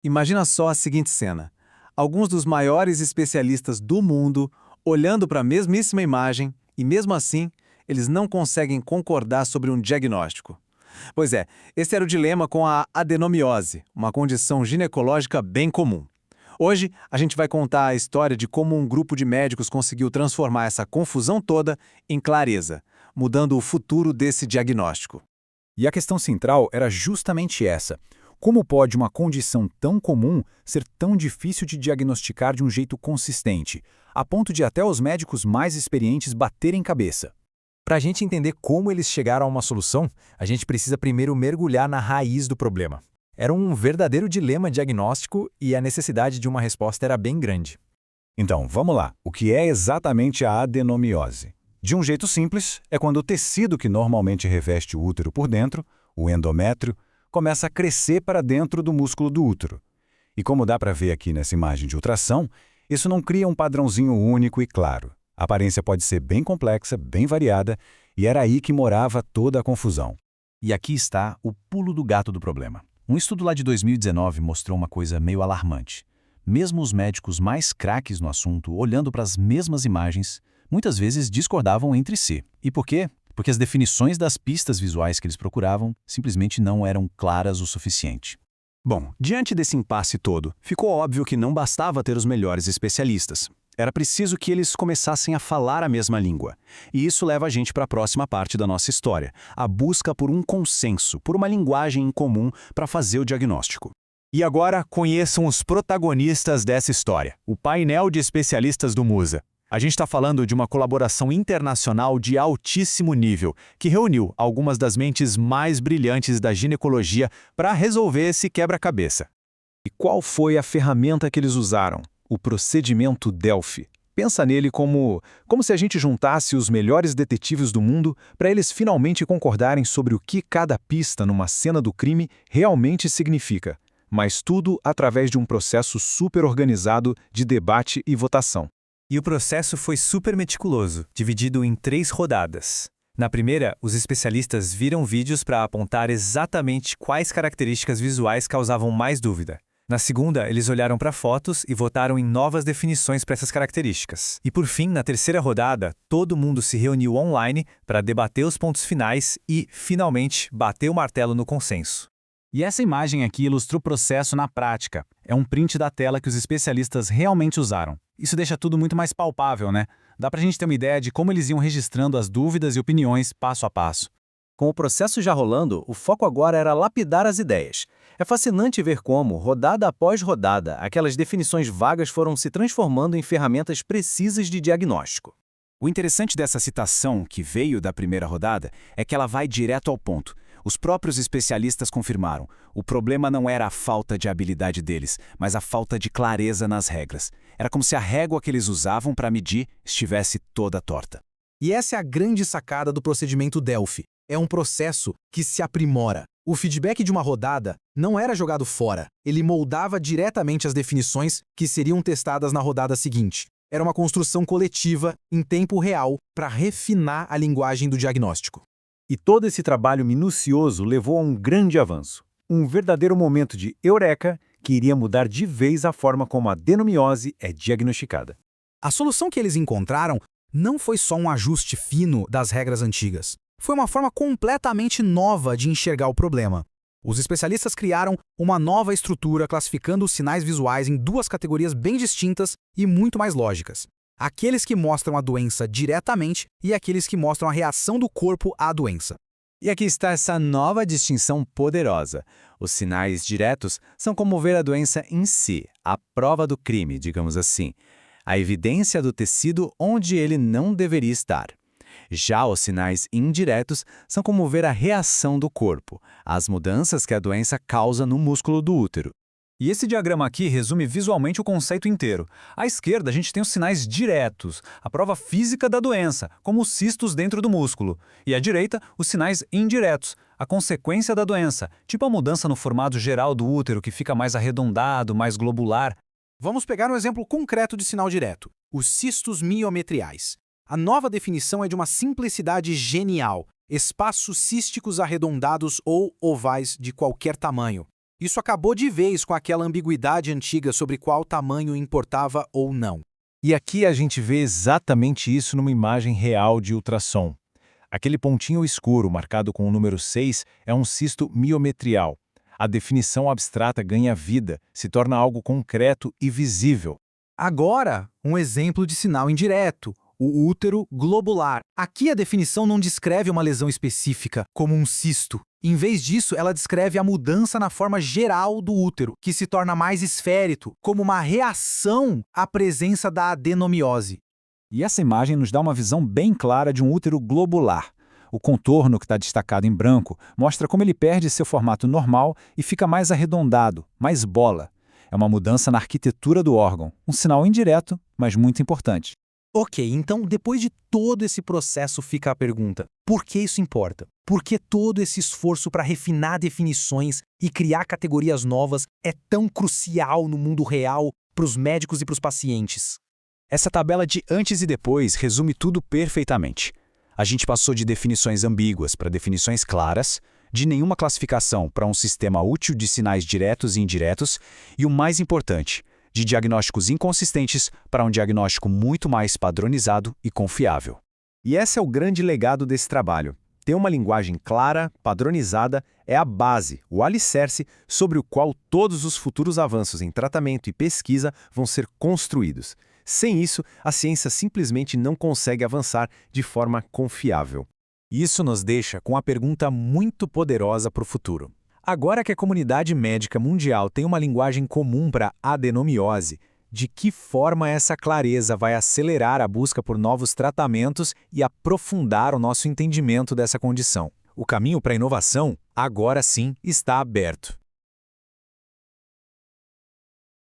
Imagina só a seguinte cena. Alguns dos maiores especialistas do mundo olhando para a mesmíssima imagem e, mesmo assim, eles não conseguem concordar sobre um diagnóstico. Pois é, esse era o dilema com a adenomiose, uma condição ginecológica bem comum. Hoje, a gente vai contar a história de como um grupo de médicos conseguiu transformar essa confusão toda em clareza, mudando o futuro desse diagnóstico. E a questão central era justamente essa. Como pode uma condição tão comum ser tão difícil de diagnosticar de um jeito consistente, a ponto de até os médicos mais experientes baterem cabeça? Para a gente entender como eles chegaram a uma solução, a gente precisa primeiro mergulhar na raiz do problema. Era um verdadeiro dilema diagnóstico e a necessidade de uma resposta era bem grande. Então, vamos lá. O que é exatamente a adenomiose? De um jeito simples, é quando o tecido que normalmente reveste o útero por dentro, o endométrio, começa a crescer para dentro do músculo do útero. E como dá para ver aqui nessa imagem de ultrassom, isso não cria um padrãozinho único e claro. A aparência pode ser bem complexa, bem variada, e era aí que morava toda a confusão. E aqui está o pulo do gato do problema. Um estudo lá de 2019 mostrou uma coisa meio alarmante. Mesmo os médicos mais craques no assunto, olhando para as mesmas imagens, muitas vezes discordavam entre si. E por quê? Porque as definições das pistas visuais que eles procuravam simplesmente não eram claras o suficiente. Bom, diante desse impasse todo, ficou óbvio que não bastava ter os melhores especialistas. Era preciso que eles começassem a falar a mesma língua. E isso leva a gente para a próxima parte da nossa história, a busca por um consenso, por uma linguagem em comum para fazer o diagnóstico. E agora, conheçam os protagonistas dessa história, o painel de especialistas do Musa. A gente está falando de uma colaboração internacional de altíssimo nível, que reuniu algumas das mentes mais brilhantes da ginecologia para resolver esse quebra-cabeça. E qual foi a ferramenta que eles usaram? O procedimento Delphi. Pensa nele como se a gente juntasse os melhores detetives do mundo para eles finalmente concordarem sobre o que cada pista numa cena do crime realmente significa. Mas tudo através de um processo super organizado de debate e votação. E o processo foi super meticuloso, dividido em 3 rodadas. Na primeira, os especialistas viram vídeos para apontar exatamente quais características visuais causavam mais dúvida. Na segunda, eles olharam para fotos e votaram em novas definições para essas características. E por fim, na terceira rodada, todo mundo se reuniu online para debater os pontos finais e, finalmente, bater o martelo no consenso. E essa imagem aqui ilustra o processo na prática. É um print da tela que os especialistas realmente usaram. Isso deixa tudo muito mais palpável, né? Dá pra gente ter uma ideia de como eles iam registrando as dúvidas e opiniões passo a passo. Com o processo já rolando, o foco agora era lapidar as ideias. É fascinante ver como, rodada após rodada, aquelas definições vagas foram se transformando em ferramentas precisas de diagnóstico. O interessante dessa citação, que veio da primeira rodada, é que ela vai direto ao ponto. Os próprios especialistas confirmaram. O problema não era a falta de habilidade deles, mas a falta de clareza nas regras. Era como se a régua que eles usavam para medir estivesse toda torta. E essa é a grande sacada do procedimento Delphi. É um processo que se aprimora. O feedback de uma rodada não era jogado fora. Ele moldava diretamente as definições que seriam testadas na rodada seguinte. Era uma construção coletiva, em tempo real, para refinar a linguagem do diagnóstico. E todo esse trabalho minucioso levou a um grande avanço. Um verdadeiro momento de eureka que iria mudar de vez a forma como a adenomiose é diagnosticada. A solução que eles encontraram não foi só um ajuste fino das regras antigas. Foi uma forma completamente nova de enxergar o problema. Os especialistas criaram uma nova estrutura classificando os sinais visuais em 2 categorias bem distintas e muito mais lógicas. Aqueles que mostram a doença diretamente e aqueles que mostram a reação do corpo à doença. E aqui está essa nova distinção poderosa. Os sinais diretos são como ver a doença em si, a prova do crime, digamos assim. A evidência do tecido onde ele não deveria estar. Já os sinais indiretos são como ver a reação do corpo, as mudanças que a doença causa no músculo do útero. E esse diagrama aqui resume visualmente o conceito inteiro. À esquerda, a gente tem os sinais diretos, a prova física da doença, como os cistos dentro do músculo. E à direita, os sinais indiretos, a consequência da doença, tipo a mudança no formato geral do útero, que fica mais arredondado, mais globular. Vamos pegar um exemplo concreto de sinal direto: os cistos miometriais. A nova definição é de uma simplicidade genial: espaços císticos arredondados ou ovais de qualquer tamanho. Isso acabou de vez com aquela ambiguidade antiga sobre qual tamanho importava ou não. E aqui a gente vê exatamente isso numa imagem real de ultrassom. Aquele pontinho escuro marcado com o número 6 é um cisto miometrial. A definição abstrata ganha vida, se torna algo concreto e visível. Agora, um exemplo de sinal indireto, o útero globular. Aqui a definição não descreve uma lesão específica, como um cisto. Em vez disso, ela descreve a mudança na forma geral do útero, que se torna mais esférico, como uma reação à presença da adenomiose. E essa imagem nos dá uma visão bem clara de um útero globular. O contorno que está destacado em branco mostra como ele perde seu formato normal e fica mais arredondado, mais bola. É uma mudança na arquitetura do órgão, um sinal indireto, mas muito importante. Ok, então depois de todo esse processo fica a pergunta: por que isso importa? Por que todo esse esforço para refinar definições e criar categorias novas é tão crucial no mundo real para os médicos e para os pacientes? Essa tabela de antes e depois resume tudo perfeitamente. A gente passou de definições ambíguas para definições claras, de nenhuma classificação para um sistema útil de sinais diretos e indiretos, e o mais importante, de diagnósticos inconsistentes para um diagnóstico muito mais padronizado e confiável. E esse é o grande legado desse trabalho. Ter uma linguagem clara, padronizada, é a base, o alicerce sobre o qual todos os futuros avanços em tratamento e pesquisa vão ser construídos. Sem isso, a ciência simplesmente não consegue avançar de forma confiável. Isso nos deixa com uma pergunta muito poderosa para o futuro. Agora que a comunidade médica mundial tem uma linguagem comum para adenomiose, de que forma essa clareza vai acelerar a busca por novos tratamentos e aprofundar o nosso entendimento dessa condição? O caminho para a inovação, agora sim, está aberto.